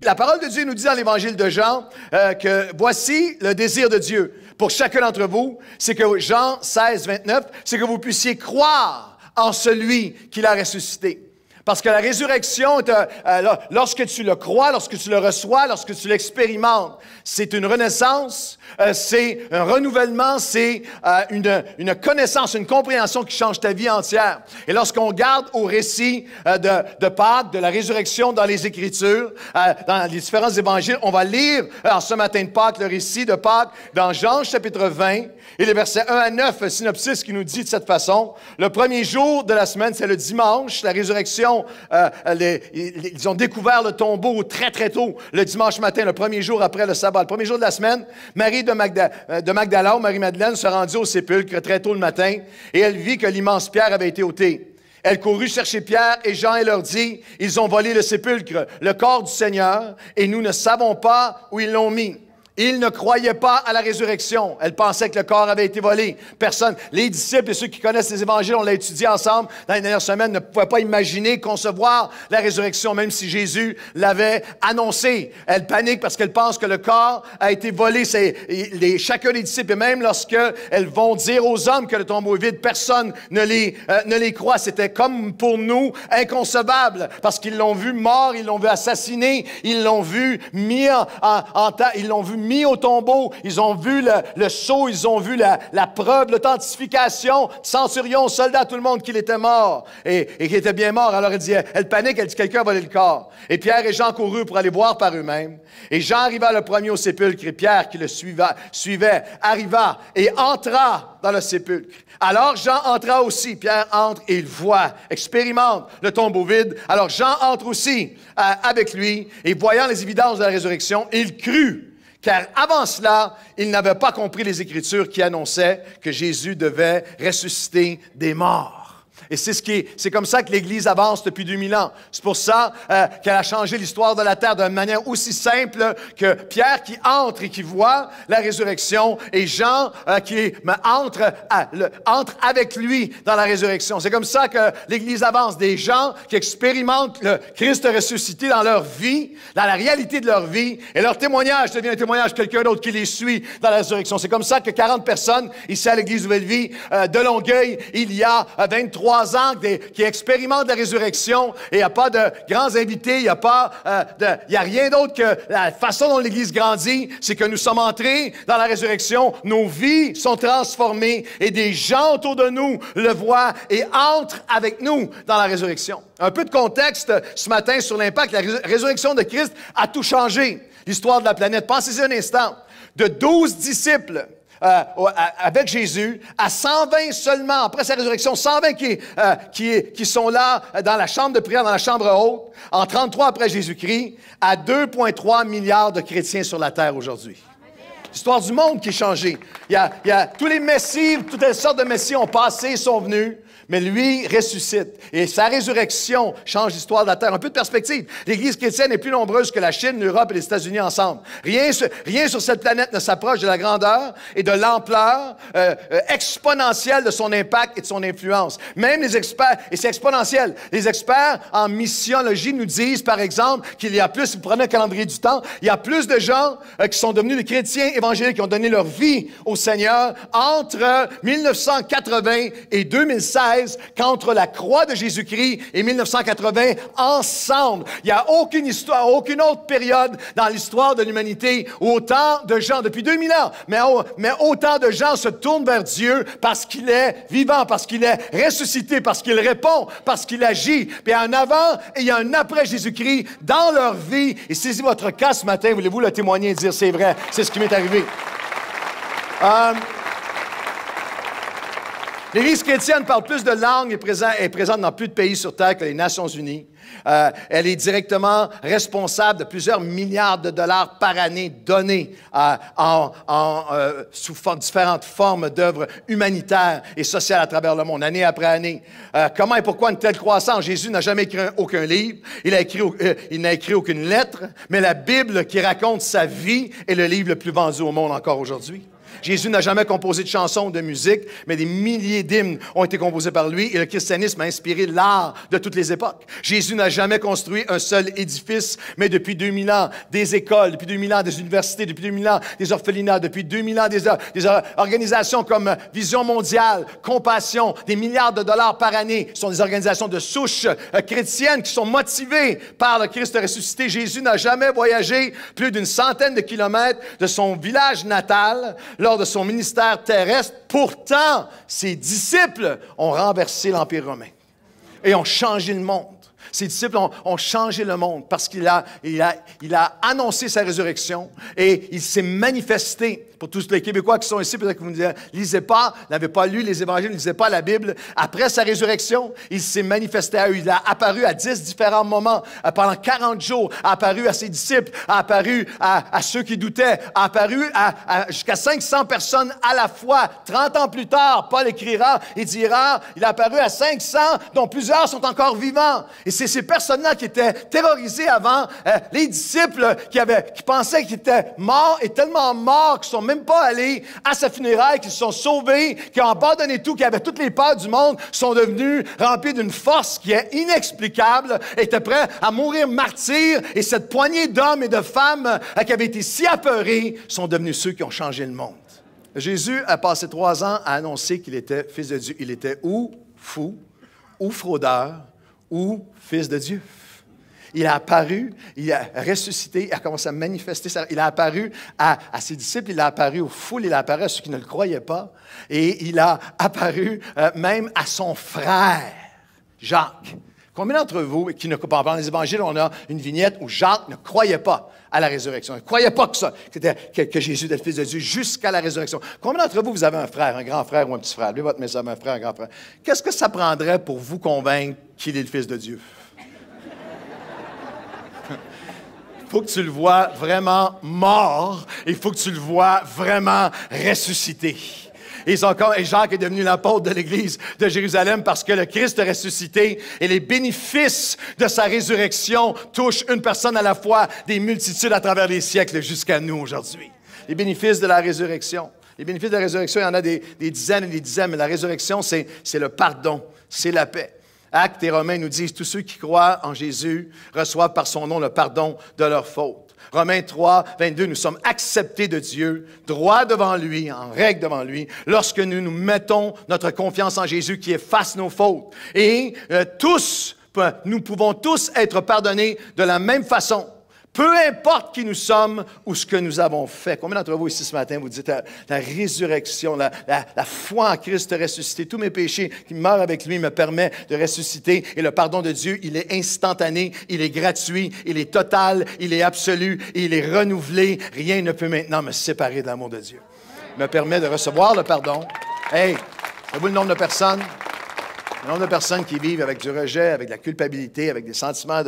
La parole de Dieu nous dit dans l'Évangile de Jean que voici le désir de Dieu pour chacun d'entre vous, c'est que Jean 16, 29, c'est que vous puissiez croire en celui qui l'a ressuscité. Parce que la résurrection, lorsque tu le crois, lorsque tu le reçois, lorsque tu l'expérimentes, c'est une renaissance, c'est un renouvellement, c'est une connaissance, une compréhension qui change ta vie entière. Et lorsqu'on garde au récit de Pâques, de la résurrection dans les Écritures, dans les différents évangiles, on va lire ce matin de Pâques, le récit de Pâques dans Jean chapitre 20 et les versets 1 à 9, synopsis qui nous dit de cette façon, le premier jour de la semaine, c'est le dimanche, la résurrection. Ils ont découvert le tombeau très, très tôt, le dimanche matin, le premier jour après le sabbat. Le premier jour de la semaine, Marie de Magdala, ou Marie-Madeleine, se rendit au sépulcre très tôt le matin et elle vit que l'immense pierre avait été ôtée. Elle courut chercher Pierre et Jean et leur dit, « Ils ont volé le sépulcre, le corps du Seigneur, et nous ne savons pas où ils l'ont mis. » Ils ne croyaient pas à la résurrection. Elle pensait que le corps avait été volé. Personne, les disciples et ceux qui connaissent les évangiles, on l'a étudié ensemble dans les dernières semaines, ne pouvaient pas imaginer, concevoir la résurrection, même si Jésus l'avait annoncé. Elle panique parce qu'elle pense que le corps a été volé. Chacun des disciples, et même lorsqu'elles vont dire aux hommes que le tombeau est vide, personne ne les croit. C'était comme pour nous inconcevable parce qu'ils l'ont vu mort, ils l'ont vu assassiné, ils l'ont vu mis ils l'ont vu mis au tombeau, ils ont vu le sceau, ils ont vu la preuve, l'authentification, centurion, soldat, tout le monde qu'il était mort et qu'il était bien mort. Alors elle panique, elle dit quelqu'un a volé le corps. Et Pierre et Jean coururent pour aller voir par eux-mêmes. Et Jean arriva le premier au sépulcre et Pierre qui le suivait arriva et entra dans le sépulcre. Alors Jean entra aussi, Pierre entre et il voit, expérimente le tombeau vide. Alors Jean entre aussi avec lui et voyant les évidences de la résurrection, il crut. Car avant cela, il n'avait pas compris les Écritures qui annonçaient que Jésus devait ressusciter des morts. Et c'est comme ça que l'Église avance depuis 2000 ans. C'est pour ça qu'elle a changé l'histoire de la terre d'une manière aussi simple que Pierre qui entre et qui voit la résurrection et Jean qui entre avec lui dans la résurrection. C'est comme ça que l'Église avance. Des gens qui expérimentent le Christ ressuscité dans leur vie, dans la réalité de leur vie, et leur témoignage devient un témoignage de quelqu'un d'autre qui les suit dans la résurrection. C'est comme ça que 40 personnes ici à l'Église Nouvelle-Vie de Longueuil, il y a 23 ans qui expérimentent la résurrection et il n'y a pas de grands invités, il n'y a rien d'autre que la façon dont l'Église grandit, c'est que nous sommes entrés dans la résurrection, nos vies sont transformées et des gens autour de nous le voient et entrent avec nous dans la résurrection. Un peu de contexte ce matin sur l'impact, la résurrection de Christ a tout changé, l'histoire de la planète. Pensez-y un instant, de 12 disciples avec Jésus, à 120 seulement, après sa résurrection, 120 qui sont là dans la chambre de prière, dans la chambre haute, en 33 après Jésus-Christ, à 2,3 milliards de chrétiens sur la terre aujourd'hui. L'histoire du monde qui est changée. Il y a tous les messies, toutes les sortes de messies ont passé, sont venus, mais lui ressuscite. Et sa résurrection change l'histoire de la terre. Un peu de perspective. L'Église chrétienne est plus nombreuse que la Chine, l'Europe et les États-Unis ensemble. Rien sur cette planète ne s'approche de la grandeur et de l'ampleur exponentielle de son impact et de son influence. Même les experts, et c'est exponentiel, les experts en missiologie nous disent, par exemple, qu'il y a plus, vous prenez le calendrier du temps, il y a plus de gens qui sont devenus des chrétiens évangéliques, qui ont donné leur vie au Seigneur entre 1980 et 2016, qu'entre la croix de Jésus-Christ et 1980 ensemble. Il n'y a aucune histoire, aucune autre période dans l'histoire de l'humanité où autant de gens, depuis 2000 ans, mais autant de gens se tournent vers Dieu parce qu'il est vivant, parce qu'il est ressuscité, parce qu'il répond, parce qu'il agit. Puis il y a un avant et il y a un après Jésus-Christ dans leur vie. Et si c'est votre cas ce matin, voulez-vous le témoigner et dire c'est vrai, c'est ce qui m'est arrivé. L'Église chrétienne parle plus de langues et est présente dans plus de pays sur Terre que les Nations unies. Elle est directement responsable de plusieurs milliards de dollars par année donnés sous différentes formes d'œuvres humanitaires et sociales à travers le monde, année après année. Comment et pourquoi une telle croissance? Jésus n'a jamais écrit aucun livre, il n'a écrit aucune lettre, mais la Bible qui raconte sa vie est le livre le plus vendu au monde encore aujourd'hui. Jésus n'a jamais composé de chansons ou de musique, mais des milliers d'hymnes ont été composés par lui et le christianisme a inspiré l'art de toutes les époques. Jésus n'a jamais construit un seul édifice, mais depuis 2000 ans, des écoles, depuis 2000 ans, des universités, depuis 2000 ans, des orphelinats, depuis 2000 ans, des organisations comme Vision mondiale, Compassion, des milliards de dollars par année. Ce sont des organisations de souche chrétiennes qui sont motivées par le Christ ressuscité. Jésus n'a jamais voyagé plus d'une centaine de kilomètres de son village natal lors de son ministère terrestre. Pourtant, ses disciples ont renversé l'Empire romain et ont changé le monde. Ses disciples ont changé le monde parce qu'il a annoncé sa résurrection et il s'est manifesté. Pour tous les Québécois qui sont ici, peut-être que vous me dites, lisez pas, n'avez pas lu les évangiles, ne lisez pas la Bible. Après sa résurrection, il s'est manifesté à eux. Il a apparu à 10 différents moments. Pendant 40 jours, a apparu à ses disciples, a apparu à ceux qui doutaient, a apparu jusqu'à 500 personnes à la fois. 30 ans plus tard, Paul écrira et dira, il a apparu à 500, dont plusieurs sont encore vivants. Et c'est ces personnes-là qui étaient terrorisées avant, les disciples qui pensaient qu'ils étaient morts et tellement morts qu'ils sont même pas allés à sa funéraille, qui se sont sauvés, qui ont abandonné tout, qui avaient toutes les peurs du monde, sont devenus remplis d'une force qui est inexplicable, étaient prêts à mourir martyrs, et cette poignée d'hommes et de femmes qui avaient été si apeurés sont devenus ceux qui ont changé le monde. Jésus a passé 3 ans à annoncer qu'il était fils de Dieu. Il était ou fou, ou fraudeur, ou fils de Dieu. Il a apparu, il a ressuscité, il a commencé à manifester. Il a apparu à ses disciples, il a apparu aux foules, il a apparu à ceux qui ne le croyaient pas. Et il a apparu même à son frère, Jacques. Combien d'entre vous, qui ne croient pas, dans les évangiles, on a une vignette où Jacques ne croyait pas à la résurrection. Il ne croyait pas que Jésus était le Fils de Dieu jusqu'à la résurrection. Combien d'entre vous, vous avez un frère, un grand frère ou un petit frère? Lui, votre message, un frère, un grand frère. Qu'est-ce que ça prendrait pour vous convaincre qu'il est le Fils de Dieu? Il faut que tu le vois vraiment mort, il faut que tu le vois vraiment ressuscité. Et Jacques est devenu l'apôtre de l'Église de Jérusalem parce que le Christ est ressuscité et les bénéfices de sa résurrection touchent une personne à la fois, des multitudes à travers les siècles jusqu'à nous aujourd'hui. Les bénéfices de la résurrection. Les bénéfices de la résurrection, il y en a des dizaines et des dizaines, mais la résurrection, c'est le pardon, c'est la paix. Actes et Romains nous disent, tous ceux qui croient en Jésus reçoivent par son nom le pardon de leurs fautes. Romains 3, 22, nous sommes acceptés de Dieu, droit devant lui, en règle devant lui, lorsque nous mettons notre confiance en Jésus qui efface nos fautes. Et nous pouvons tous être pardonnés de la même façon. Peu importe qui nous sommes ou ce que nous avons fait. Combien d'entre vous ici ce matin, vous dites la résurrection, la foi en Christ ressuscité, tous mes péchés qui meurent avec lui me permet de ressusciter et le pardon de Dieu, il est instantané, il est gratuit, il est total, il est absolu, il est renouvelé. Rien ne peut maintenant me séparer de l'amour de Dieu. Il me permet de recevoir le pardon. Hey, savez-vous le nombre de personnes? Le nombre de personnes qui vivent avec du rejet, avec de la culpabilité, avec des sentiments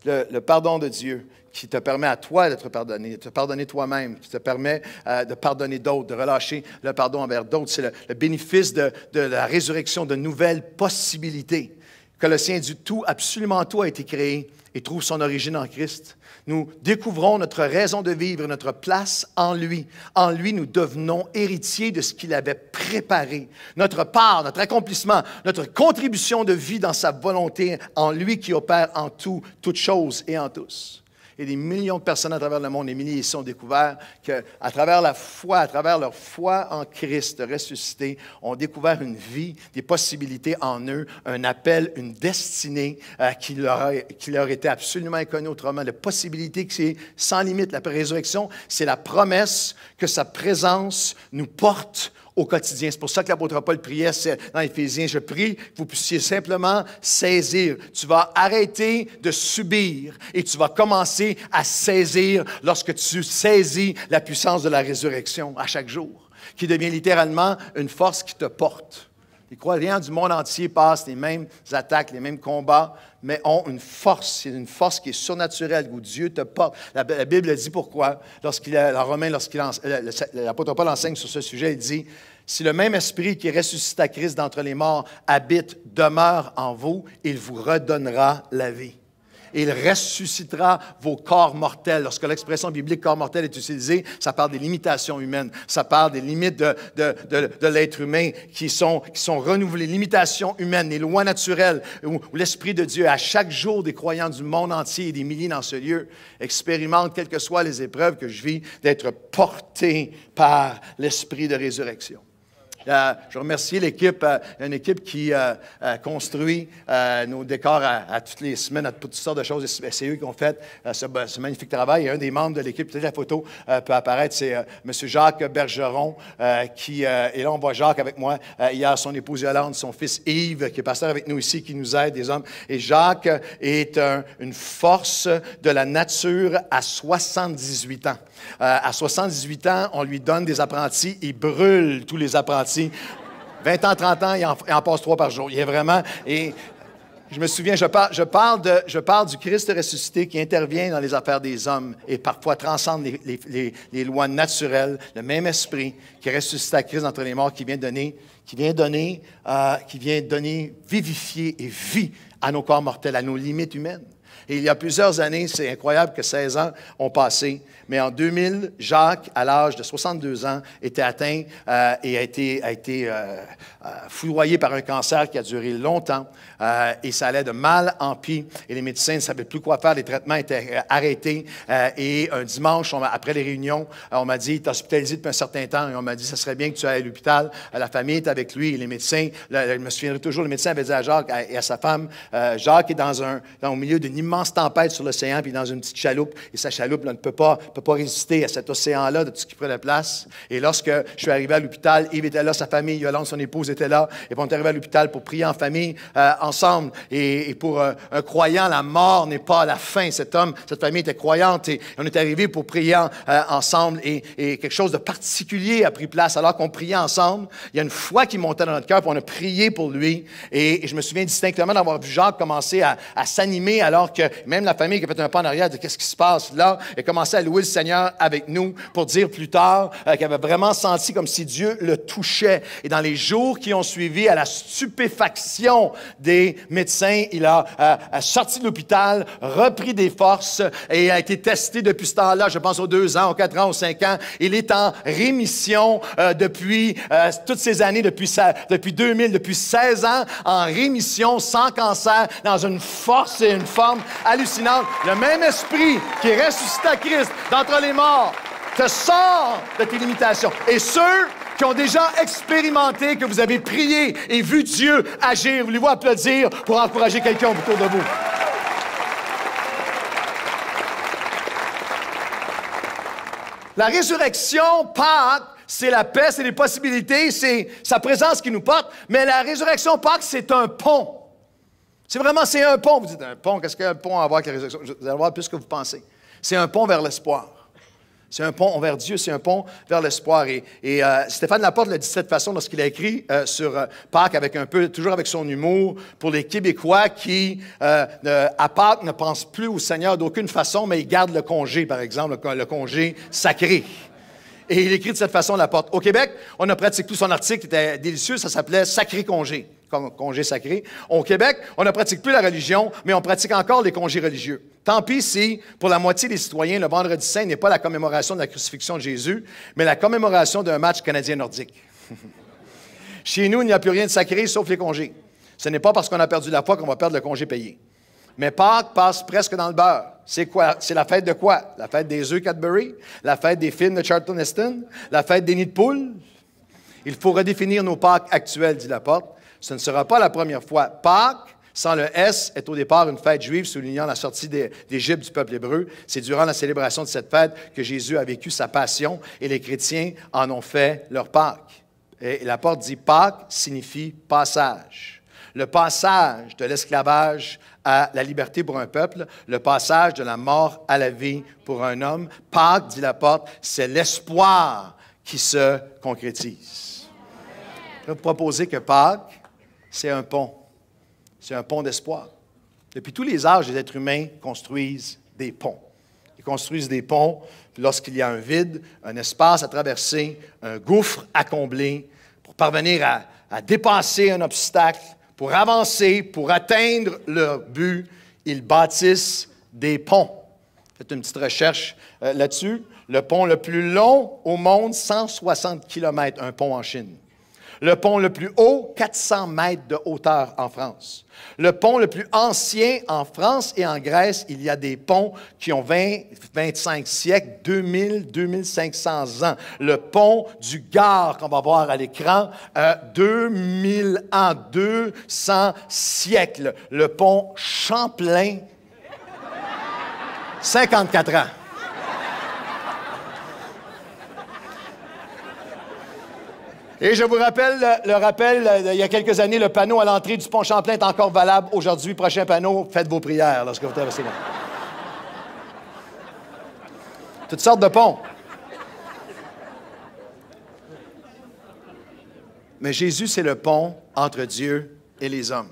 le pardon de Dieu, qui te permet à toi d'être pardonné, de te pardonner toi-même, qui te permet de pardonner d'autres, de relâcher le pardon envers d'autres. C'est le bénéfice de la résurrection, de nouvelles possibilités. Colossiens dit tout, absolument tout a été créé et trouve son origine en Christ. Nous découvrons notre raison de vivre, notre place en lui. En lui, nous devenons héritiers de ce qu'il avait préparé. Notre part, notre accomplissement, notre contribution de vie dans sa volonté, en lui qui opère en tout, toutes choses et en tous. Et des millions de personnes à travers le monde, des milliers ici ont découvert qu'à travers la foi, à travers leur foi en Christ ressuscité, ont découvert une vie, des possibilités en eux, un appel, une destinée qui leur était absolument inconnue autrement. La possibilité qui est sans limite. La résurrection, c'est la promesse que sa présence nous porte au quotidien. C'est pour ça que l'apôtre Paul priait dans Éphésiens, je prie que vous puissiez simplement saisir. Tu vas arrêter de subir et tu vas commencer à saisir lorsque tu saisis la puissance de la résurrection à chaque jour, qui devient littéralement une force qui te porte. Les croyants du monde entier passent les mêmes attaques, les mêmes combats, mais ont une force. C'est une force qui est surnaturelle, où Dieu te porte. La Bible dit pourquoi. L'apôtre Paul enseigne sur ce sujet, il dit, « Si le même esprit qui ressuscite à Christ d'entre les morts habite, demeure en vous, il vous redonnera la vie. » et il ressuscitera vos corps mortels. Lorsque l'expression biblique corps mortel est utilisée, ça parle des limitations humaines, ça parle des limites de l'être humain qui sont renouvelées, limitations humaines, les lois naturelles, où l'Esprit de Dieu, à chaque jour, des croyants du monde entier et des milliers dans ce lieu, expérimentent, quelles que soient les épreuves que je vis, d'être portés par l'Esprit de résurrection. Je remercie l'équipe, une équipe qui construit nos décors à toutes les semaines, à toutes sortes de choses. C'est eux qui ont fait ce magnifique travail. Et un des membres de l'équipe, peut-être la photo peut apparaître, c'est M. Jacques Bergeron, et là on voit Jacques avec moi. Hier, son épouse Yolande, son fils Yves, qui est pasteur avec nous ici, qui nous aide, des hommes. Et Jacques est une force de la nature à 78 ans. À 78 ans, on lui donne des apprentis, il brûle tous les apprentis. 20 ans, 30 ans, il en passe 3 par jour. Il est vraiment... Et je me souviens, je parle du Christ ressuscité qui intervient dans les affaires des hommes et parfois transcende les lois naturelles, le même esprit qui ressuscite à Christ entre les morts, qui vient donner vivifier et vie à nos corps mortels, à nos limites humaines. Et il y a plusieurs années, c'est incroyable que 16 ans ont passé, mais en 2000, Jacques, à l'âge de 62 ans, était atteint et a été foudroyé par un cancer qui a duré longtemps et ça allait de mal en pis et les médecins ne savaient plus quoi faire, les traitements étaient arrêtés et un dimanche, après les réunions, on m'a dit, tu es hospitalisé depuis un certain temps et on m'a dit, ça serait bien que tu ailles à l'hôpital, la famille est avec lui et les médecins, je me souviendrai toujours, le médecin avait dit à Jacques et à sa femme, Jacques est au milieu d'une immense tempête sur l'océan, puis dans une petite chaloupe, et sa chaloupe là, ne peut pas résister à cet océan-là, de tout ce qui prenait place. Et lorsque je suis arrivé à l'hôpital, Yves était là, sa famille, Yolande, son épouse, était là, et puis on est arrivé à l'hôpital pour prier en famille, ensemble. Et pour un croyant, la mort n'est pas la fin. Cette famille était croyante, et on est arrivé pour prier ensemble, et quelque chose de particulier a pris place. Alors qu'on priait ensemble, il y a une foi qui montait dans notre cœur, puis on a prié pour lui, et je me souviens distinctement d'avoir vu Jacques commencer à s'animer, alors que même la famille qui a fait un pas en arrière, dit qu'est-ce qui se passe là, et commençait à louer le Seigneur avec nous pour dire plus tard qu'il avait vraiment senti comme si Dieu le touchait. Et dans les jours qui ont suivi, à la stupéfaction des médecins, il a sorti de l'hôpital, repris des forces et a été testé depuis ce temps-là, je pense aux 2 ans, aux 4 ans, aux 5 ans. Il est en rémission depuis toutes ces années, depuis 2000, depuis 16 ans, en rémission, sans cancer, dans une force et une forme hallucinante. Le même esprit qui est ressuscité à Christ d'entre les morts te sort de tes limitations. Et ceux qui ont déjà expérimenté, que vous avez prié et vu Dieu agir, voulez-vous applaudir pour encourager quelqu'un autour de vous? La résurrection, Pâques, c'est la paix, c'est les possibilités, c'est sa présence qui nous porte, mais la résurrection, Pâques, c'est un pont. C'est un pont. Vous dites, un pont, qu'est-ce qu'un pont a à voir avec la résurrection? Vous allez voir plus ce que vous pensez. C'est un pont vers l'espoir. C'est un pont vers Dieu, c'est un pont vers l'espoir. Et Stéphane Laporte l'a dit de cette façon lorsqu'il a écrit sur Pâques, toujours avec son humour, pour les Québécois qui, à Pâques, ne pensent plus au Seigneur d'aucune façon, mais ils gardent le congé, par exemple, le congé sacré. Et il écrit de cette façon, Laporte. Au Québec, on a pratiqué tout son article, qui était délicieux, ça s'appelait « Sacré congé ». Congé sacré. Au Québec, on ne pratique plus la religion, mais on pratique encore les congés religieux. Tant pis si, pour la moitié des citoyens, le Vendredi Saint n'est pas la commémoration de la crucifixion de Jésus, mais la commémoration d'un match canadien-nordique. Chez nous, il n'y a plus rien de sacré, sauf les congés. Ce n'est pas parce qu'on a perdu la foi qu'on va perdre le congé payé. Mais Pâques passe presque dans le beurre. C'est quoi? C'est la fête de quoi? La fête des œufs Cadbury? La fête des films de Charlton Heston? La fête des nids de poules? Il faut redéfinir nos Pâques actuelles, dit Laporte. Ce ne sera pas la première fois. Pâques, sans le S, est au départ une fête juive soulignant la sortie d'Égypte du peuple hébreu. C'est durant la célébration de cette fête que Jésus a vécu sa passion et les chrétiens en ont fait leur Pâques. Et Laporte dit Pâques signifie passage. Le passage de l'esclavage à la liberté pour un peuple, le passage de la mort à la vie pour un homme. Pâques, dit Laporte, c'est l'espoir qui se concrétise. Je vais vous proposer que Pâques, c'est un pont. C'est un pont d'espoir. Depuis tous les âges, les êtres humains construisent des ponts. Ils construisent des ponts lorsqu'il y a un vide, un espace à traverser, un gouffre à combler, pour parvenir à dépasser un obstacle, pour avancer, pour atteindre leur but. ils bâtissent des ponts. Faites une petite recherche là-dessus. Le pont le plus long au monde, 160 km, un pont en Chine. Le pont le plus haut, 400 mètres de hauteur en France. Le pont le plus ancien en France et en Grèce, il y a des ponts qui ont 25 siècles, 2000, 2500 ans. Le pont du Gard, qu'on va voir à l'écran, 2000 ans, 200 siècles. Le pont Champlain, 54 ans. Et je vous rappelle, il y a quelques années, le panneau à l'entrée du pont Champlain est encore valable aujourd'hui. Prochain panneau, faites vos prières lorsque vous traversez là. Toutes sortes de ponts. Mais Jésus, c'est le pont entre Dieu et les hommes.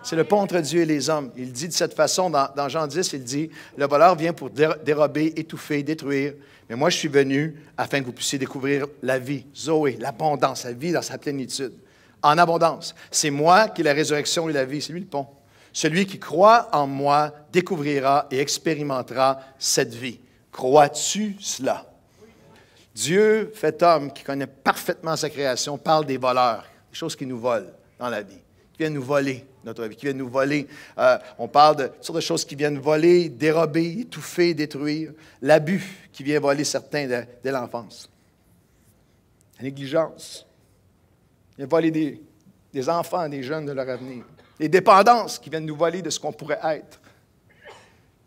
C'est le pont entre Dieu et les hommes. Il dit de cette façon, dans Jean 10, il dit, « Le voleur vient pour dérober, étouffer, détruire. Mais moi, je suis venu afin que vous puissiez découvrir la vie, Zoé, l'abondance, la vie dans sa plénitude, en abondance. C'est moi qui ai la résurrection et la vie. » C'est lui le pont. Celui qui croit en moi découvrira et expérimentera cette vie. Crois-tu cela? Dieu, fait homme, qui connaît parfaitement sa création, parle des voleurs, des choses qui nous volent dans la vie, qui viennent nous voler notre vie, qui viennent nous voler. On parle de toutes sortes de choses qui viennent voler, dérober, étouffer, détruire. L'abus qui vient voler certains dès l'enfance. La négligence. Il vient voler des enfants, des jeunes de leur avenir. Les dépendances qui viennent nous voler de ce qu'on pourrait être.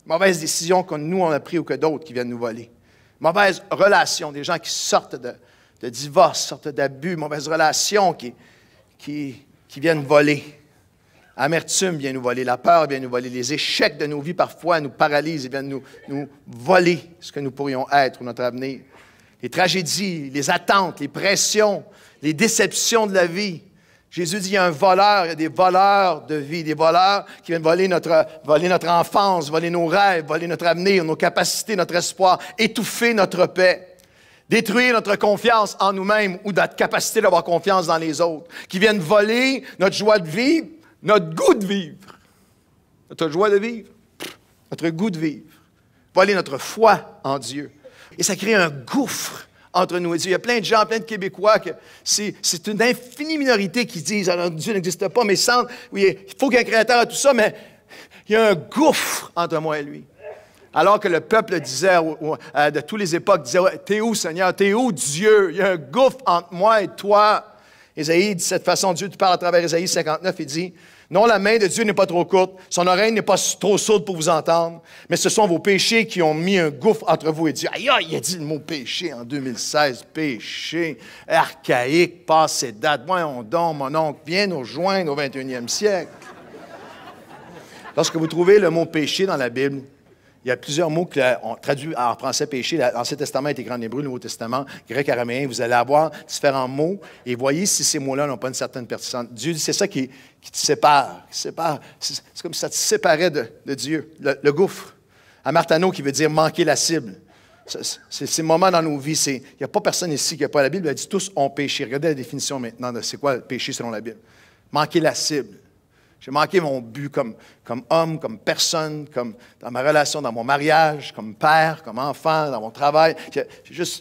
Mauvaises décisions que nous, on a prises ou que d'autres qui viennent nous voler. Mauvaises relations, des gens qui sortent de divorce, sortent d'abus, mauvaises relations qui viennent voler. Amertume vient nous voler, la peur vient nous voler, les échecs de nos vies parfois nous paralysent et viennent nous voler ce que nous pourrions être ou notre avenir. Les tragédies, les attentes, les pressions, les déceptions de la vie. Jésus dit, il y a un voleur, il y a des voleurs de vie, des voleurs qui viennent voler notre enfance, voler nos rêves, voler notre avenir, nos capacités, notre espoir, étouffer notre paix. Détruire notre confiance en nous-mêmes ou notre capacité d'avoir confiance dans les autres, qui viennent voler notre joie de vivre, notre goût de vivre, notre joie de vivre, notre goût de vivre, voler notre foi en Dieu. Et ça crée un gouffre entre nous et Dieu. Il y a plein de gens, plein de Québécois, que c'est une infinie minorité qui disent « Alors Dieu n'existe pas », mais sentent, oui, il faut qu'il y ait un créateur à tout ça, mais il y a un gouffre entre moi et lui. Alors que le peuple disait, de toutes les époques, disait « T'es où, Seigneur? T'es où, Dieu? Il y a un gouffre entre moi et toi. » Ésaïe dit de cette façon, Dieu parle à travers Ésaïe 59, il dit « Non, la main de Dieu n'est pas trop courte, son oreille n'est pas trop sourde pour vous entendre, mais ce sont vos péchés qui ont mis un gouffre entre vous et Dieu. » Aïe, il a dit le mot péché en 2016, péché, archaïque, passé date. Voyons donc, mon oncle, viens nous rejoindre au 21e siècle. Lorsque vous trouvez le mot péché dans la Bible, il y a plusieurs mots qu'on traduit en français péché. L'Ancien Testament est écrit en hébreu, le Nouveau Testament, grec, araméen. Vous allez avoir différents mots et voyez si ces mots-là n'ont pas une certaine pertinence. Dieu dit, c'est ça qui te sépare. C'est comme si ça te séparait de Dieu. Le gouffre. Amartano qui veut dire manquer la cible. C'est ces moments dans nos vies. Il n'y a pas personne ici qui n'a pas la Bible. Elle dit tous ont péché. Regardez la définition maintenant de c'est quoi le péché selon la Bible. Manquer la cible. J'ai manqué mon but comme homme, comme personne, comme dans ma relation, dans mon mariage, comme père, comme enfant, dans mon travail. J'ai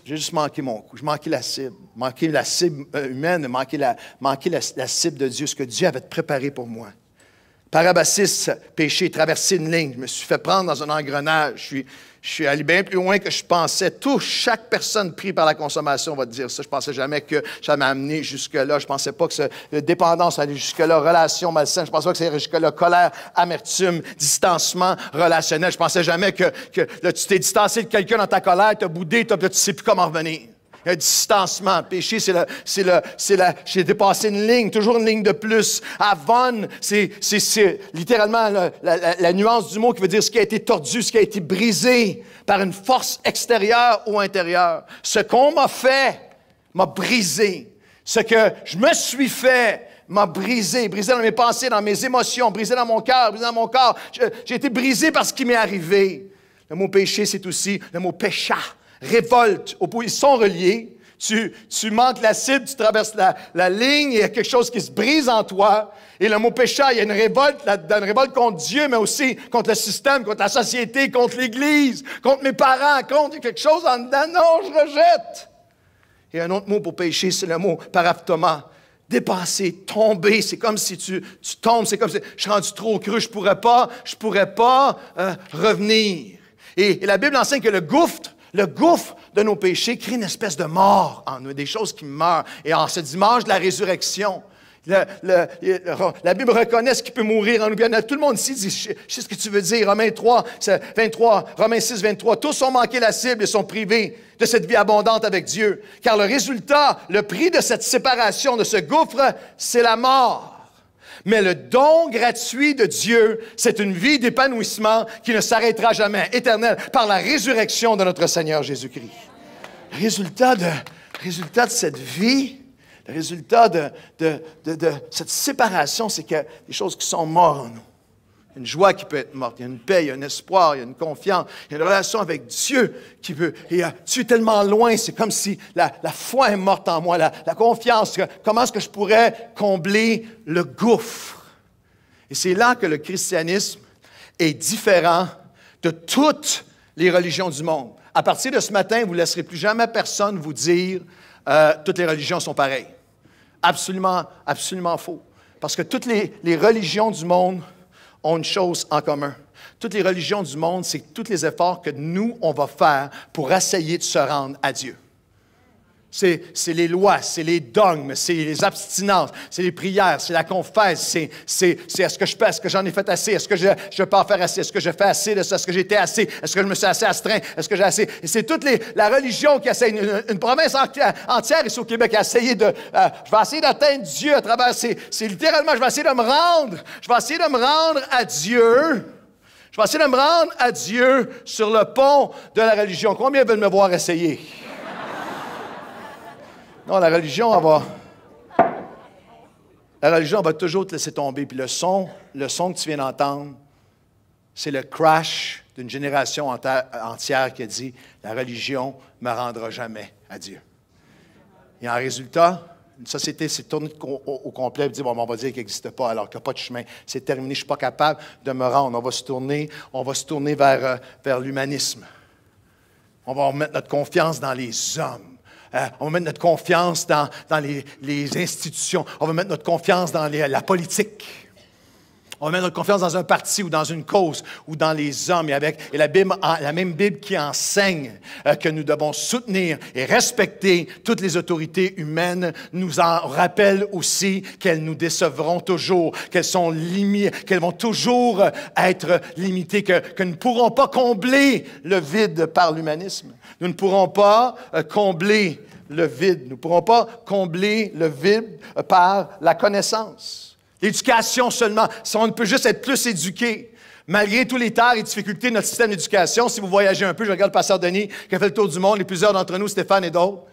juste manqué mon coup. J'ai manqué la cible. Manqué la cible humaine, manqué la cible de Dieu, ce que Dieu avait préparé pour moi. Parabasis, péché, traverser une ligne. Je me suis fait prendre dans un engrenage. Je suis allé bien plus loin que je pensais. Chaque personne prise par la consommation va te dire ça. Je ne pensais jamais que ça m'amené jusque-là. Je ne pensais pas que la dépendance allait jusque-là. Relation malsaine. Je ne pensais pas que ça allait jusque-là. Colère, amertume, distancement relationnel. Je ne pensais jamais que là, tu t'es distancé de quelqu'un dans ta colère, tu as boudé, tu ne sais plus comment revenir. Il y a un distancement. Péché, j'ai dépassé une ligne, toujours une ligne de plus. Avon, c'est littéralement la nuance du mot qui veut dire ce qui a été tordu, ce qui a été brisé par une force extérieure ou intérieure. Ce qu'on m'a fait m'a brisé. Ce que je me suis fait m'a brisé dans mes pensées, dans mes émotions, brisé dans mon cœur, brisé dans mon corps. J'ai été brisé par ce qui m'est arrivé. Le mot péché, c'est aussi le mot pécha. Révolte, ils sont reliés. tu manques la cible, tu traverses la ligne, il y a quelque chose qui se brise en toi. Et le mot péché, il y a une révolte là-dedans, une révolte contre Dieu, mais aussi contre le système, contre la société, contre l'Église, contre mes parents, contre quelque chose en dedans. Non, je rejette. Et un autre mot pour péché, c'est le mot paraptoma. Dépasser, tomber, c'est comme si tu tombes, c'est comme si je suis rendu trop creux, je pourrais pas revenir. Et la Bible enseigne que le gouffre de nos péchés crée une espèce de mort en nous, des choses qui meurent. Et en ce dimanche de la résurrection, la Bible reconnaît ce qui peut mourir en nous. Tout le monde ici dit, je sais ce que tu veux dire, Romains 3, 23, Romains 6, 23, tous ont manqué la cible et sont privés de cette vie abondante avec Dieu. Car le résultat, le prix de cette séparation, de ce gouffre, c'est la mort. Mais le don gratuit de Dieu, c'est une vie d'épanouissement qui ne s'arrêtera jamais, éternelle, par la résurrection de notre Seigneur Jésus-Christ. Le résultat de cette vie, le résultat de cette séparation, c'est qu'il y a des choses qui sont mortes en nous. Il y a une joie qui peut être morte, il y a une paix, il y a un espoir, il y a une confiance, il y a une relation avec Dieu qui peut... Et tu es tellement loin, c'est comme si la foi est morte en moi, la confiance. Comment est-ce que je pourrais combler le gouffre? Et c'est là que le christianisme est différent de toutes les religions du monde. À partir de ce matin, vous ne laisserez plus jamais personne vous dire toutes les religions sont pareilles. Absolument, absolument faux. Parce que toutes les religions du monde ont une chose en commun. Toutes les religions du monde, c'est tous les efforts que nous, on va faire pour essayer de se rendre à Dieu. C'est les lois, c'est les dogmes, c'est les abstinences, c'est les prières, c'est la confesse, c'est est-ce que je peux, est-ce que j'en ai fait assez, est-ce que je peux en faire assez, est-ce que je fais assez de ça, est-ce que j'ai été assez, est-ce que je me suis assez astreint, est-ce que j'ai assez... Et c'est toute la religion qui essaie, une province entière ici au Québec a essayé je vais essayer d'atteindre Dieu à travers, c'est littéralement, je vais essayer de me rendre à Dieu. Je vais essayer de me rendre à Dieu sur le pont de la religion. Combien veulent me voir essayer? Non, la religion, elle va toujours te laisser tomber. Puis le son que tu viens d'entendre, c'est le crash d'une génération entière qui a dit « La religion ne me rendra jamais à Dieu ». Et en résultat, une société s'est tournée au complet et dit « Bon, on va dire qu'il n'existe pas alors qu'il n'y a pas de chemin. C'est terminé, je ne suis pas capable de me rendre. » On va se tourner vers l'humanisme. On va mettre notre confiance dans les hommes. On va mettre notre confiance dans les institutions. On va mettre notre confiance dans la politique. On va mettre notre confiance dans un parti ou dans une cause ou dans les hommes. Et la même Bible qui enseigne que nous devons soutenir et respecter toutes les autorités humaines nous en rappelle aussi qu'elles nous décevront toujours, qu'elles vont toujours être limitées, que nous ne pourrons pas combler le vide par l'humanisme. Nous ne pourrons pas combler le vide. Nous ne pourrons pas combler le vide par la connaissance. L'éducation seulement. Si on ne peut juste être plus éduqué, malgré tous les tares et difficultés de notre système d'éducation, si vous voyagez un peu, je regarde le pasteur Denis qui a fait le tour du monde, et plusieurs d'entre nous, Stéphane et d'autres.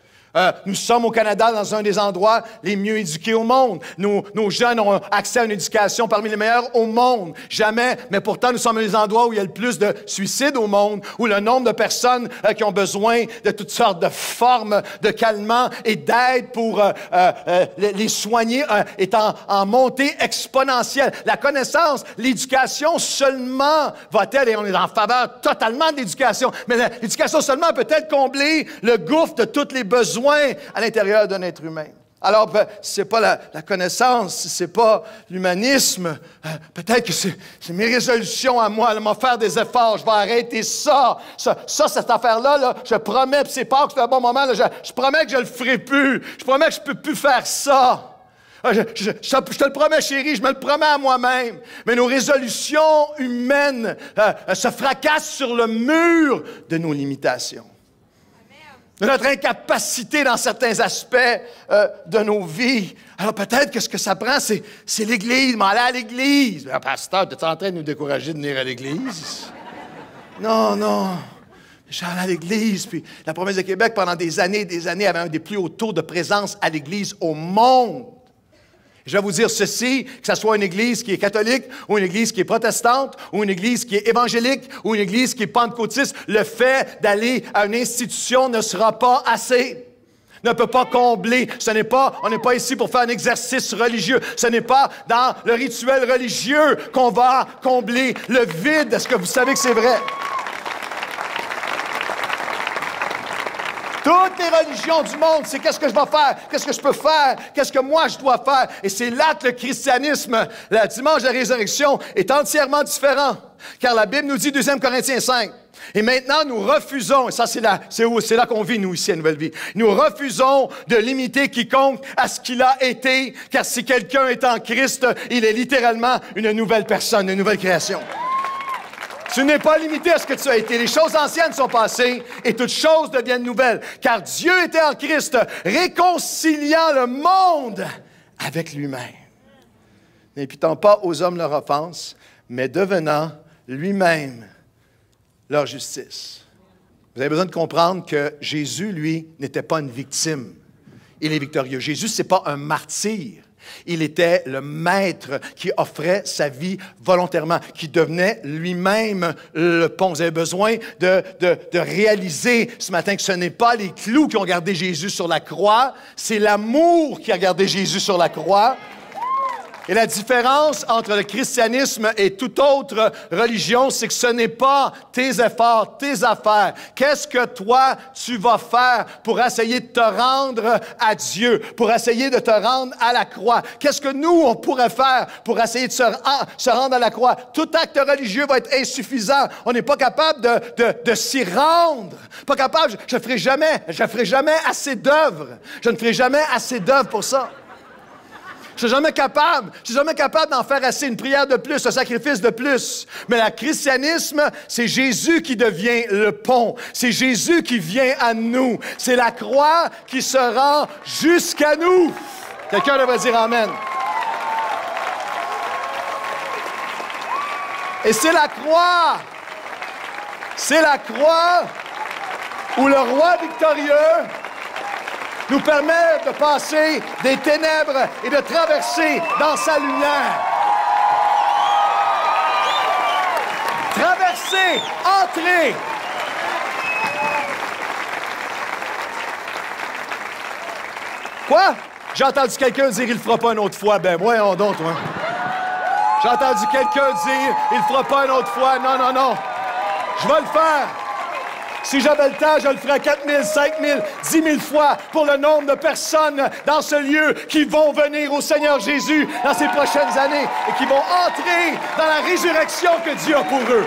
Nous sommes au Canada dans un des endroits les mieux éduqués au monde. Nos jeunes ont accès à une éducation parmi les meilleures au monde. Jamais, mais pourtant nous sommes les endroits où il y a le plus de suicides au monde, où le nombre de personnes qui ont besoin de toutes sortes de formes de calmants et d'aide pour les soigner est en montée exponentielle. La connaissance, l'éducation seulement va-t-elle, et on est en faveur totalement de l'éducation, mais l'éducation seulement peut-elle combler le gouffre de tous les besoins à l'intérieur d'un être humain. Alors, si ce n'est pas la connaissance, si ce n'est pas l'humanisme, peut-être que c'est mes résolutions à moi, de m'en faire des efforts, je vais arrêter ça, cette affaire-là, là, je promets, puis c'est pas que c'est un bon moment, là, je promets que je ne le ferai plus, je promets que je ne peux plus faire ça. Je te le promets, chérie, je me le promets à moi-même. Mais nos résolutions humaines se fracassent sur le mur de nos limitations. De notre incapacité dans certains aspects de nos vies. Alors peut-être que ce que ça prend, c'est l'Église, mais aller à l'Église. Le pasteur, tu es en train de nous décourager de venir à l'Église? Non. Je suis allé à l'Église, puis la province de Québec, pendant des années, avait un des plus hauts taux de présence à l'Église au monde. Je vais vous dire ceci, que ce soit une église qui est catholique, ou une église qui est protestante, ou une église qui est évangélique, ou une église qui est pentecôtiste, le fait d'aller à une institution ne sera pas assez. ne peut pas combler. On n'est pas ici pour faire un exercice religieux. Ce n'est pas dans le rituel religieux qu'on va combler le vide. Est-ce que vous savez que c'est vrai? Toutes les religions du monde, c'est qu'est-ce que je vais faire, qu'est-ce que je peux faire, qu'est-ce que moi je dois faire. Et c'est là que le christianisme, le dimanche de la résurrection, est entièrement différent. Car la Bible nous dit, 2 Corinthiens 5, et maintenant nous refusons, et ça c'est là qu'on vit nous ici à Nouvelle Vie, nous refusons de limiter quiconque à ce qu'il a été, car si quelqu'un est en Christ, il est littéralement une nouvelle personne, une nouvelle création. Tu n'es pas limité à ce que tu as été. Les choses anciennes sont passées et toutes choses deviennent nouvelles. Car Dieu était en Christ, réconciliant le monde avec lui-même. N'imputant pas aux hommes leur offense, mais devenant lui-même leur justice. Vous avez besoin de comprendre que Jésus, lui, n'était pas une victime. Il est victorieux. Jésus, ce n'est pas un martyr. Il était le maître qui offrait sa vie volontairement, qui devenait lui-même le pont. Vous avez besoin de réaliser ce matin que ce n'est pas les clous qui ont gardé Jésus sur la croix, c'est l'amour qui a gardé Jésus sur la croix. Et la différence entre le christianisme et toute autre religion, c'est que ce n'est pas tes efforts, tes affaires. Qu'est-ce que toi, tu vas faire pour essayer de te rendre à Dieu, pour essayer de te rendre à la croix? Qu'est-ce que nous, on pourrait faire pour essayer de se rendre à la croix? Tout acte religieux va être insuffisant. On n'est pas capable de s'y rendre. Pas capable, je ne ferai jamais assez d'œuvres. Je ne ferai jamais assez d'œuvres pour ça. Je ne suis jamais capable d'en faire assez, une prière de plus, un sacrifice de plus. Mais le christianisme, c'est Jésus qui devient le pont. C'est Jésus qui vient à nous. C'est la croix qui se rend jusqu'à nous. Quelqu'un devrait dire Amen. Et c'est la croix où le roi victorieux nous permet de passer des ténèbres et de traverser dans sa lumière. Traverser, entrer. Quoi? J'ai entendu quelqu'un dire « il le fera pas une autre fois ». Ben voyons donc, toi. J'ai entendu quelqu'un dire « il le fera pas une autre fois ». Non, non, non. Je vais le faire. Si j'avais le temps, je le ferais 4 000, 5 000, 10 000 fois pour le nombre de personnes dans ce lieu qui vont venir au Seigneur Jésus dans ces prochaines années et qui vont entrer dans la résurrection que Dieu a pour eux.